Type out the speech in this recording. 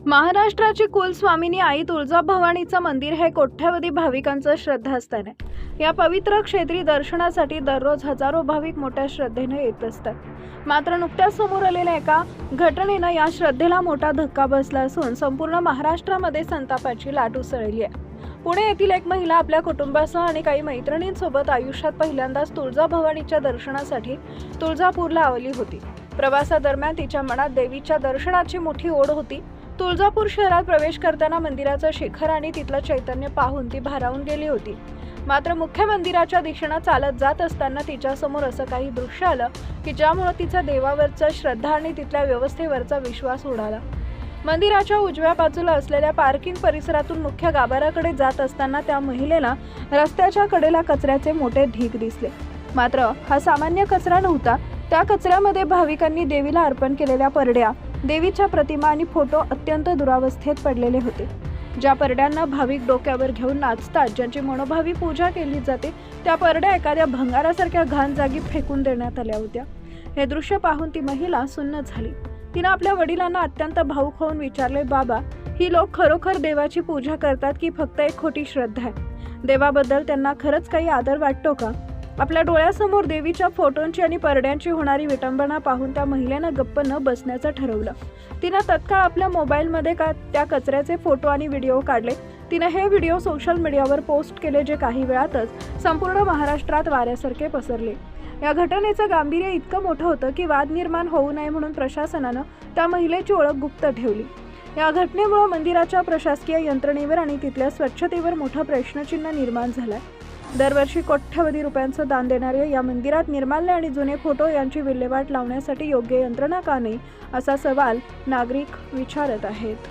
महाराष्ट्राची कुलस्वामिनी आई तुळजाभवानीचं मंदिर हे कोट्यवधी भाविकांचं श्रद्धास्थान आहे। या पवित्र क्षेत्री दर्शनासाठी दररोज हजारो भाविक मोठ्या श्रद्धेने येत असतात। मात्र नुकत्याच समोर आलेल्या एका घटनेनं या श्रद्धेला मोठा धक्का बसला असून संपूर्ण महाराष्ट्रामध्ये संतापाची लाट उसळली आहे। पुणे येथील एक महिला आपल्या कुटुंबासह आणि काही मैत्रिणींसोबत आयुष्यात पहिल्यांदाच तुळजाभवानीच्या दर्शनासाठी तुळजापूरला आली होती। प्रवासादरम्यान तिच्या मनात देवीच्या दर्शनाची मोठी ओढ होती। तुळजापूर शहरात प्रवेश करताना मंदिराचं शिखर आणि तिथलं चैतन्य पाहून ती भारावून गेली होती। मात्र मुख्य मंदिराच्या दिशेने चालत जात असताना तिच्यासमोर असं काही दृश्य आलं की ज्यामुळे तिचा देवावरचा श्रद्धा आणि तिथल्या व्यवस्थेवरचा विश्वास उडाला। मंदिराच्या उजव्या बाजूला असलेल्या पार्किंग परिसरातून मुख्य गाभाऱ्याकडे जात असताना त्या महिलेला रस्त्याच्या कडेला कचऱ्याचे मोठे ढीग दिसले। मात्र हा सामान्य कचरा नव्हता। त्या कचऱ्यामध्ये भाविकांनी देवीला अर्पण केलेल्या परड्या, देवीच्या प्रतिमा आणि फोटो अत्यंत दुरावस्थेत पडलेले होते। ज्या परड्यांना भाविक डोक्यावर घेऊन नाचतात, ज्यांची मनोभावी पूजा केली जाते, त्या परड्या एखाद्या भंगारासारख्या घाण जागी फेकून देण्यात आल्या होत्या। हे दृश्य पाहून ती महिला सुन्न झाली। तिने आपल्या वडिलांना अत्यंत भावुक होऊन विचारले, बाबा, ही लोक खरोखर देवाची पूजा करतात की फक्त एक खोटी श्रद्धा आहे? देवाबद्दल त्यांना खरंच काही आदर वाटतो का? आपल्या डोळ्यासमोर देवीच्या फोटोंची आणि परड्यांची होणारी विटंबना पाहून त्या महिलेनं गप्प न बसण्याचं ठरवलं। तिनं तत्काळ आपल्या मोबाईलमध्ये त्या कचऱ्याचे फोटो आणि व्हिडिओ काढले। तिने हे व्हिडिओ सोशल मीडियावर पोस्ट केले, जे काही वेळातच संपूर्ण महाराष्ट्रात वाऱ्यासारखे पसरले। या घटनेचं गांभीर्य इतकं मोठं होतं की वाद निर्माण होऊ नये म्हणून प्रशासनानं त्या महिलेची ओळख गुप्त ठेवली। या घटनेमुळे मंदिराच्या प्रशासकीय यंत्रणेवर आणि तिथल्या स्वच्छतेवर मोठा प्रश्नचिन्ह निर्माण झालाय। दरवर्षी कोट्यवधी रुपयांचं दान देणाऱ्या या मंदिरात निर्माल्य आणि जुने फोटो यांची विल्हेवाट लावण्यासाठी योग्य यंत्रणा का नाही, असा सवाल नागरिक विचारत आहेत।